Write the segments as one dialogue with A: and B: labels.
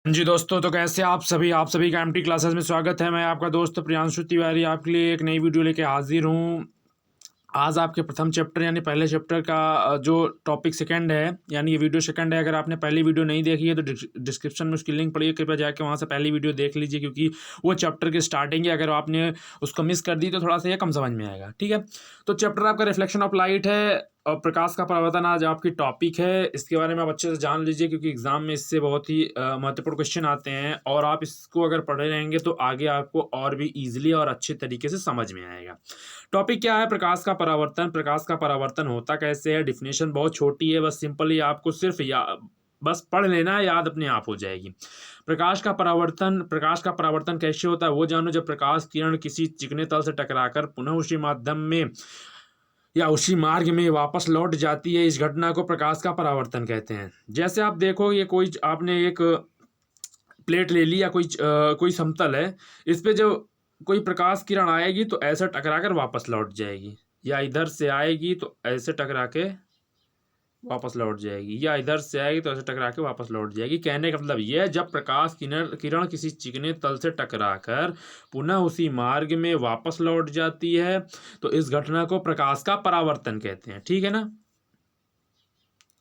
A: जी दोस्तों, तो कैसे आप सभी का एमटी क्लासेस में स्वागत है। मैं आपका दोस्त प्रियांशु तिवारी आपके लिए एक नई वीडियो लेके हाजिर हूँ। आज आपके प्रथम चैप्टर यानी पहले चैप्टर का जो टॉपिक सेकंड है, यानी ये वीडियो सेकंड है। अगर आपने पहली वीडियो नहीं देखी है तो डिस्क्रिप्शन में उसकी लिंक पड़ी है, कृपया जाके वहाँ से पहली वीडियो देख लीजिए, क्योंकि वो चैप्टर की स्टार्टिंग है। अगर आपने उसको मिस कर दी तो थोड़ा सा ये कम समझ में आएगा, ठीक है। तो चैप्टर आपका रिफ्लेक्शन ऑफ लाइट है और प्रकाश का परावर्तन आज आपकी टॉपिक है। इसके बारे में आप अच्छे से जान लीजिए, क्योंकि एग्जाम में इससे बहुत ही महत्वपूर्ण क्वेश्चन आते हैं और आप इसको अगर पढ़े रहेंगे तो आगे आपको और भी ईजिली और अच्छे तरीके से समझ में आएगा। टॉपिक क्या है? प्रकाश का परावर्तन। प्रकाश का परावर्तन होता कैसे है? डिफिनेशन बहुत छोटी है, बस सिंपली आपको सिर्फ बस पढ़ लेना है, याद अपने आप हो जाएगी। प्रकाश का परावर्तन कैसे होता है वो जानो। जब प्रकाश किरण किसी चिकने तल से टकराकर पुनः उसी माध्यम में या उसी मार्ग में वापस लौट जाती है, इस घटना को प्रकाश का परावर्तन कहते हैं। जैसे आप देखो, ये कोई आपने एक प्लेट ले ली या कोई समतल है, इस पे जब कोई प्रकाश किरण आएगी तो ऐसे टकरा कर वापस लौट जाएगी, या इधर से आएगी तो ऐसे टकरा के वापस लौट जाएगी, या इधर से आएगी तो ऐसे टकरा के वापस लौट जाएगी। कहने का मतलब यह है, जब प्रकाश किरण किसी चिकने तल से टकराकर पुनः उसी मार्ग में वापस लौट जाती है तो इस घटना को प्रकाश का परावर्तन कहते हैं, ठीक है ना।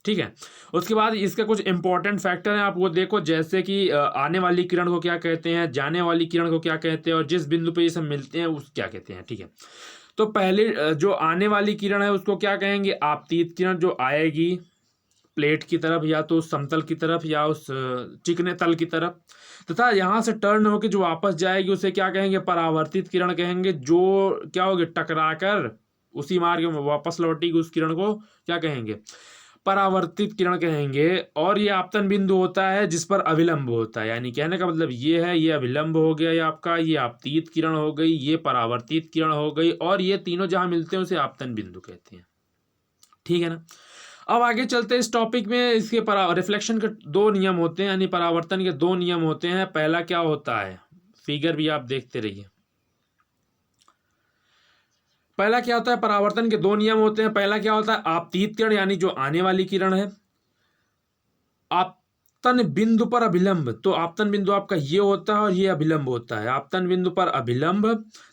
A: ठीक है, उसके बाद इसके कुछ इंपॉर्टेंट फैक्टर हैं, आप वो देखो। जैसे कि आने वाली किरण को क्या कहते हैं, जाने वाली किरण को क्या कहते हैं, और जिस बिंदु पे ये सब मिलते हैं उस क्या कहते हैं, ठीक है। तो पहले जो आने वाली किरण है उसको क्या कहेंगे? आपतित किरण। जो आएगी प्लेट की तरफ, या तो उस समतल की तरफ, या उस चिकने तल की तरफ, तथा यहाँ से टर्न होकर जो वापस जाएगी उसे क्या कहेंगे? परावर्तित किरण कहेंगे। जो क्या होगी? टकराकर उसी मार्ग में वापस लौटेगी, उस किरण को क्या कहेंगे? परावर्तित किरण कहेंगे। और ये आपतन बिंदु होता है जिस पर अविलंब होता है, यानी कहने का मतलब ये है, ये अविलंब हो गया, ये आपका, ये आपतित किरण हो गई, ये परावर्तित किरण हो गई, और ये तीनों जहां मिलते हैं उसे आपतन बिंदु कहते हैं, ठीक है ना। अब आगे चलते हैं इस टॉपिक में। इसके रिफ्लेक्शन के दो नियम होते हैं, यानी परावर्तन के दो नियम होते हैं। पहला क्या होता है, फिगर भी आप देखते रहिए। पहला क्या होता है? परावर्तन के दो नियम होते हैं। पहला क्या होता है? आपतित किरण, यानी जो आने वाली किरण है। आपतन बिंदु पर अभिलंब, तो आपतन बिंदु आपका ये होता है और ये अभिलंब होता है। आपतन बिंदु पर अभिलंब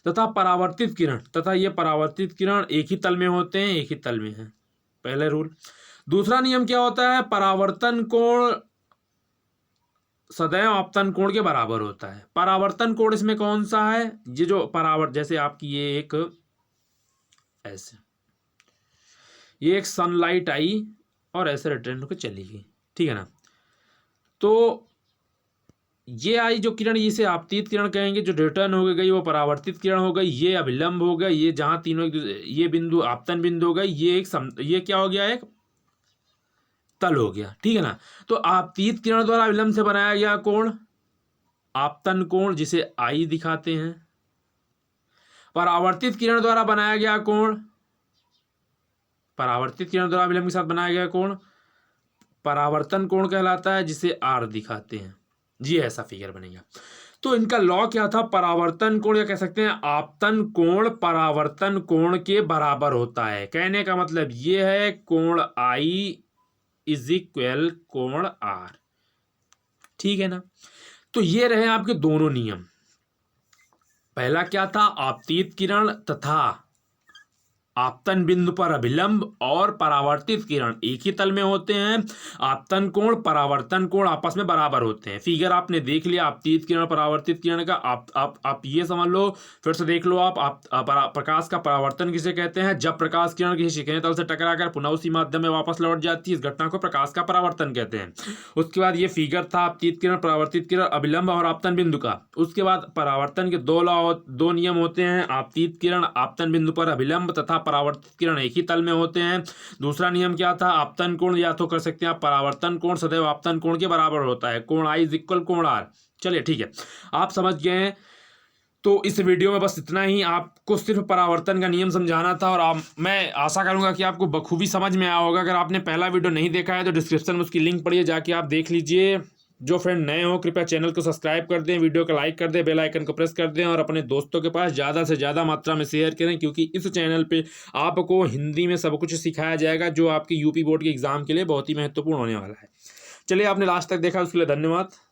A: तथा परावर्तित किरण, तथा ये परावर्तित किरण एक ही तल में होते हैं, एक ही तल में है, पहला रूल। दूसरा नियम क्या होता है? परावर्तन कोण सदैव आपतन कोण के बराबर होता है। परावर्तन कोण इसमें कौन सा है? ये जो जैसे आपकी ये एक ऐसे, ये एक सनलाइट आई और ऐसे रिटर्न होकर चली गई, ठीक है ना। तो ये आई जो किरण, इसे आपतित किरण कहेंगे। जो रिटर्न हो गई वो परावर्तित किरण हो गई। ये अभिलंब हो गया, ये जहां तीनों ये बिंदु आपतन बिंदु हो गई, ये क्या हो गया? एक तल हो गया, ठीक है ना। तो आपतित किरण द्वारा अभिलंब से बनाया गया कोण आपतन कोण, जिसे आई दिखाते हैं। परावर्तित किरण द्वारा बनाया गया कोण, परावर्तित किरण द्वारा अभिलंब के साथ बनाया गया कोण परावर्तन कोण कहलाता है, जिसे आर दिखाते हैं। जी, ऐसा फिगर बनेगा। तो इनका लॉ क्या था? परावर्तन कोण, या कह सकते हैं आपतन कोण परावर्तन कोण के बराबर होता है। कहने का मतलब ये है, कोण आई इज इक्वल कोण आर, ठीक है ना। तो ये रहे आपके दोनों नियम। पहला क्या था? आपतित किरण तथा आपतन बिंदु पर अभिलंब और परावर्तित किरण एक ही तल में होते हैं। आपतन कोण परावर्तन कोण आपस में बराबर होते हैं। फिगर आपने देख लिया आपतित किरण परावर्तित किरण का। आप ये समझ लो, फिर से देख लो। प्रकाश का परावर्तन किसे कहते हैं? जब प्रकाश किरण किसी चिकने तल से टकराकर पुनः उसी माध्यम में वापस लौट जाती है, इस घटना को प्रकाश का परावर्तन कहते हैं। उसके बाद ये फिगर था आपतित किरण परावर्तित किरण अभिलंब और आपतन बिंदु का। उसके बाद परावर्तन के दो नियम होते हैं। आपतित किरण आपतन बिंदु पर अभिलंब तथा परावर्तित किरण एक ही तल में होते हैं। दूसरा नियम क्या था? आपतन कोण, या तो कर सकते हैं आप परावर्तन कोण सदैव आपतन कोण के बराबर होता है। कोण आई इज इक्वल कोण आर। चलिए, ठीक है, आप समझ गए हैं। तो इस वीडियो में बस इतना ही, आपको सिर्फ परावर्तन का नियम समझाना था, और मैं आशा करूंगा कि आपको बखूबी समझ में आया होगा। अगर आपने पहला वीडियो नहीं देखा है तो डिस्क्रिप्शन में उसकी लिंक पड़ी है, जाके आप देख लीजिए। जो फ्रेंड नए हो कृपया चैनल को सब्सक्राइब कर दें, वीडियो को लाइक कर दें, बेल आइकन को प्रेस कर दें, और अपने दोस्तों के पास ज़्यादा से ज़्यादा मात्रा में शेयर करें, क्योंकि इस चैनल पे आपको हिंदी में सब कुछ सिखाया जाएगा जो आपकी यूपी बोर्ड के एग्ज़ाम के लिए बहुत ही महत्वपूर्ण होने वाला है। चलिए, आपने लास्ट तक देखा उसके लिए धन्यवाद।